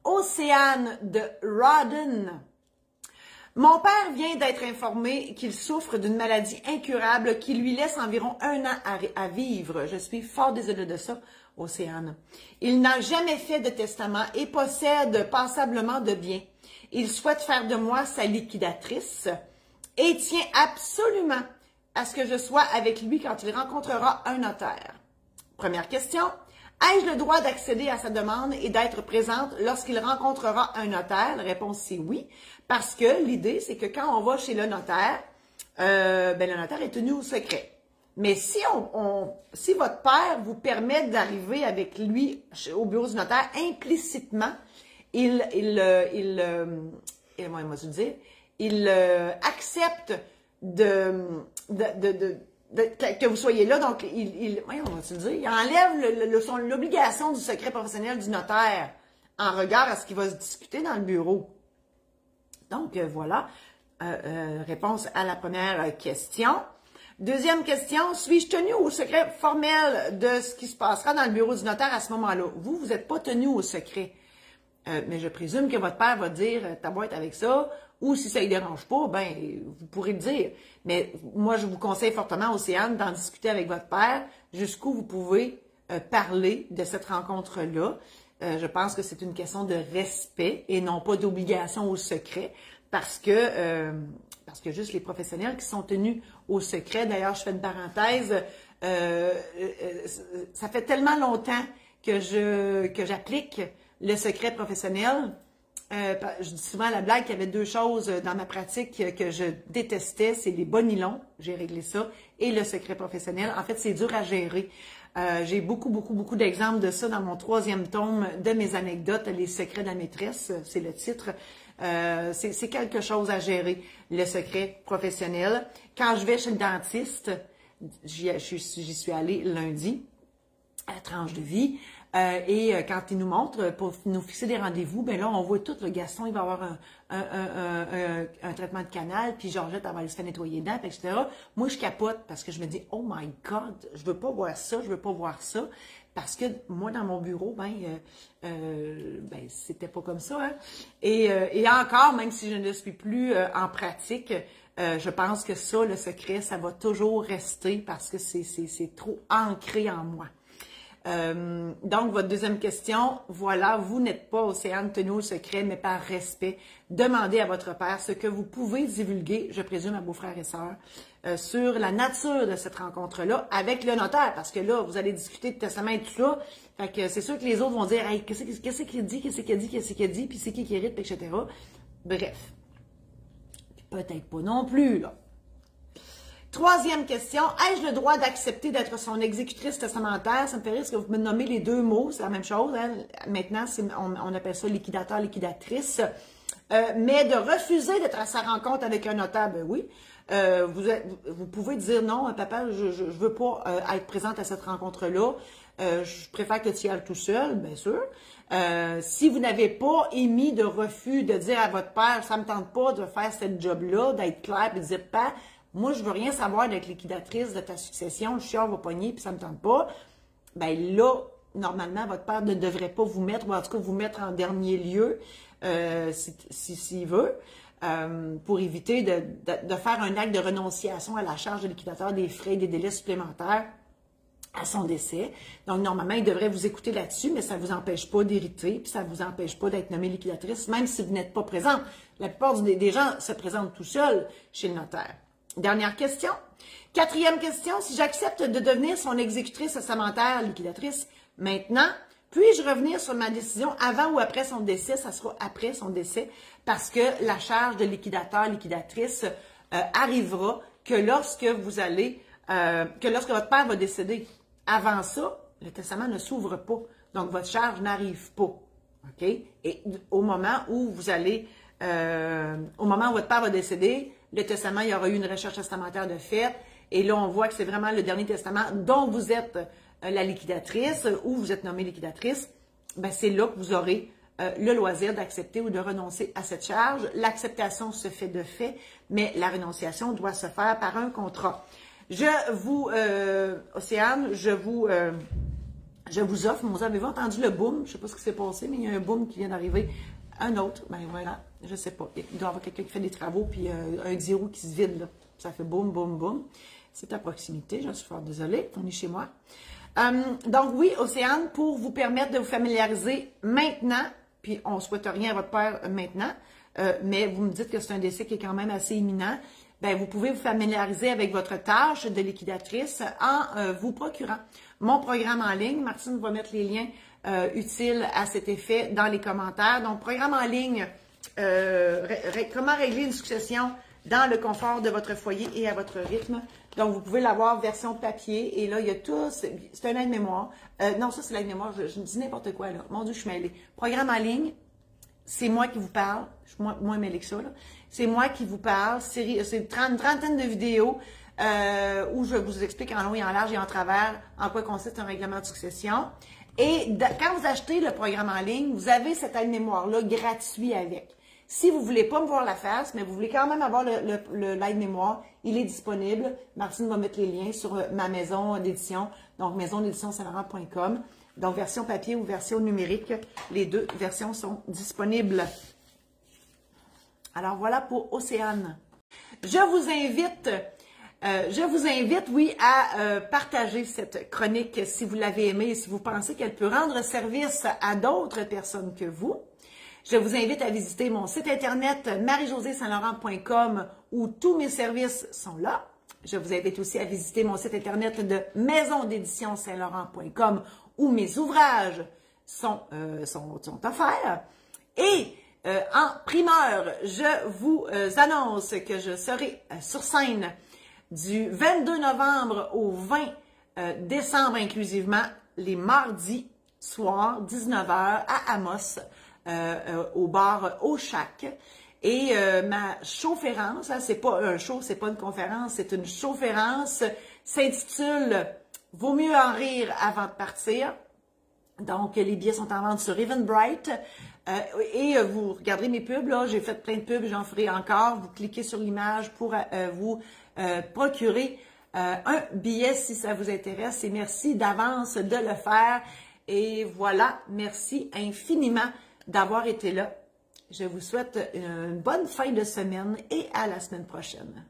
Océane de Rawdon. Mon père vient d'être informé qu'il souffre d'une maladie incurable qui lui laisse environ 1 an à vivre. Je suis fort désolée de ça, Océane. Il n'a jamais fait de testament et possède passablement de biens. Il souhaite faire de moi sa liquidatrice et tient absolument à ce que je sois avec lui quand il rencontrera un notaire. Première question. Ai-je le droit d'accéder à sa demande et d'être présente lorsqu'il rencontrera un notaire? La réponse, c'est oui. Parce que l'idée, c'est que quand on va chez le notaire, le notaire est tenu au secret. Mais si si votre père vous permet d'arriver avec lui au bureau du notaire, implicitement, il accepte que vous soyez là, donc il enlève l'obligation du secret professionnel du notaire en regard à ce qui va se discuter dans le bureau. Donc, voilà, réponse à la première question. Deuxième question, suis-je tenu au secret formel de ce qui se passera dans le bureau du notaire à ce moment-là? Vous n'êtes pas tenu au secret. Mais je présume que votre père va dire « ta boîte avec ça », ou si ça ne dérange pas, ben vous pourrez le dire. Mais moi, je vous conseille fortement, Océane, d'en discuter avec votre père jusqu'où vous pouvez parler de cette rencontre-là. Je pense que c'est une question de respect et non pas d'obligation au secret parce que juste les professionnels qui sont tenus au secret, d'ailleurs, je fais une parenthèse, ça fait tellement longtemps que j'applique le secret professionnel. Je dis souvent à la blague qu'il y avait 2 choses dans ma pratique que je détestais, c'est les bas nylons, j'ai réglé ça, et le secret professionnel. En fait, c'est dur à gérer. J'ai beaucoup d'exemples de ça dans mon 3e tome de mes anecdotes, les secrets de la maîtresse, c'est le titre. C'est quelque chose à gérer, le secret professionnel. Quand je vais chez le dentiste, j'y suis allée lundi, à Tranche de Vie, et quand il nous montre pour nous fixer des rendez-vous, ben là, on voit tout, le Gaston, il va avoir un traitement de canal, puis Georgette, elle va aller se faire nettoyer les dents, etc. Moi, je capote parce que je me dis, oh my God, je veux pas voir ça, je veux pas voir ça, parce que moi, dans mon bureau, c'était pas comme ça, hein. Et encore, même si je ne suis plus en pratique, je pense que ça, le secret, ça va toujours rester parce que c'est trop ancré en moi. Donc, votre deuxième question, voilà, vous n'êtes pas, Océane, tenu au secret, mais par respect, demandez à votre père ce que vous pouvez divulguer, je présume à vos frères et sœurs, sur la nature de cette rencontre-là avec le notaire, parce que là, vous allez discuter de testament et tout ça, fait que c'est sûr que les autres vont dire, hey, qu'est-ce qu'il dit, puis c'est qui hérite, etc. Bref. Peut-être pas non plus, là. Troisième question, ai-je le droit d'accepter d'être son exécutrice testamentaire? Ça me fait rire parce que vous me nommez les 2 mots, c'est la même chose. Hein? Maintenant, on appelle ça liquidateur, liquidatrice. Mais de refuser d'être à sa rencontre avec un notaire, ben oui. Vous pouvez dire non, papa, je veux pas être présente à cette rencontre-là. Je préfère que tu y ailles tout seul, bien sûr. Si vous n'avez pas émis de refus de dire à votre père, ça me tente pas de faire cette job-là, d'être clair et de dire, pas, moi, je veux rien savoir d'être liquidatrice de ta succession, le chiard va pogner puis ça me tente pas. Ben là, normalement, votre père ne devrait pas vous mettre, ou en tout cas vous mettre en dernier lieu, s'il veut, pour éviter de faire un acte de renonciation à la charge de liquidateur des frais et des délais supplémentaires à son décès. Donc, normalement, il devrait vous écouter là-dessus, mais ça ne vous empêche pas d'hériter, puis ça ne vous empêche pas d'être nommé liquidatrice, même si vous n'êtes pas présente. La plupart des gens se présentent tout seuls chez le notaire. Dernière question. 4e question, si j'accepte de devenir son exécutrice testamentaire liquidatrice maintenant, puis-je revenir sur ma décision avant ou après son décès? Ça sera après son décès parce que la charge de liquidateur, liquidatrice arrivera que lorsque lorsque votre père va décéder. Avant ça, le testament ne s'ouvre pas. Donc, votre charge n'arrive pas. OK? Et au moment où au moment où votre père va décéder, le testament, il y aura eu une recherche testamentaire de fait. Et là, on voit que c'est vraiment le dernier testament dont vous êtes la liquidatrice ou vous êtes nommée liquidatrice. Ben, c'est là que vous aurez le loisir d'accepter ou de renoncer à cette charge. L'acceptation se fait de fait, mais la renonciation doit se faire par un contrat. Océane, je vous je vous offre, vous avez-vous entendu le boom? Je ne sais pas ce qui s'est passé, mais il y a un boom qui vient d'arriver. Un autre, ben voilà, je ne sais pas. Il doit y avoir quelqu'un qui fait des travaux, puis un 10 roues qui se vide, là. Ça fait boum, boum, boum. C'est à proximité, j'en suis fort désolée, on est chez moi. Donc oui, Océane, pour vous permettre de vous familiariser maintenant, puis on ne souhaite rien à votre père maintenant, mais vous me dites que c'est un décès qui est quand même assez imminent, ben vous pouvez vous familiariser avec votre tâche de liquidatrice en vous procurant mon programme en ligne. Martine va mettre les liens utiles à cet effet dans les commentaires. Donc, programme en ligne, comment régler une succession dans le confort de votre foyer et à votre rythme. Donc, vous pouvez l'avoir version papier. Et là, il y a tout. C'est un aide-mémoire. Non, ça, c'est l'aide-mémoire. Je dis n'importe quoi, là. Mon Dieu, je suis mêlée. Programme en ligne, c'est moi qui vous parle. Je suis moins mêlée que ça, là. C'est moi qui vous parle. C'est une trentaine de vidéos où je vous explique en long et en large et en travers en quoi consiste un règlement de succession. Et quand vous achetez le programme en ligne, vous avez cet aide-mémoire-là gratuit avec. Si vous ne voulez pas me voir la face, mais vous voulez quand même avoir l'aide-mémoire, il est disponible. Martine va mettre les liens sur ma maison d'édition, donc maisondédition-saint-laurent.com. Donc, version papier ou version numérique, les deux versions sont disponibles. Alors, voilà pour Océane. Je vous invite, oui, à partager cette chronique si vous l'avez aimée et si vous pensez qu'elle peut rendre service à d'autres personnes que vous. Je vous invite à visiter mon site internet marie-josée-saint-laurent.com où tous mes services sont là. Je vous invite aussi à visiter mon site internet de maisondédition-saint-laurent.com où mes ouvrages sont offerts. Et en primeur, je vous annonce que je serai sur scène du 22 novembre au 20 décembre inclusivement, les mardis soirs, 19h à Amos, au bar Au Chac. Et ma showférence, hein, c'est pas un show, c'est pas une conférence, c'est une showférence, s'intitule « Vaut mieux en rire avant de partir ». Donc, les billets sont en vente sur Eventbrite. Et vous regarderez mes pubs, là, j'ai fait plein de pubs, j'en ferai encore. Vous cliquez sur l'image pour vous procurer un billet si ça vous intéresse. Et merci d'avance de le faire. Et voilà, merci infiniment d'avoir été là. Je vous souhaite une bonne fin de semaine et à la semaine prochaine.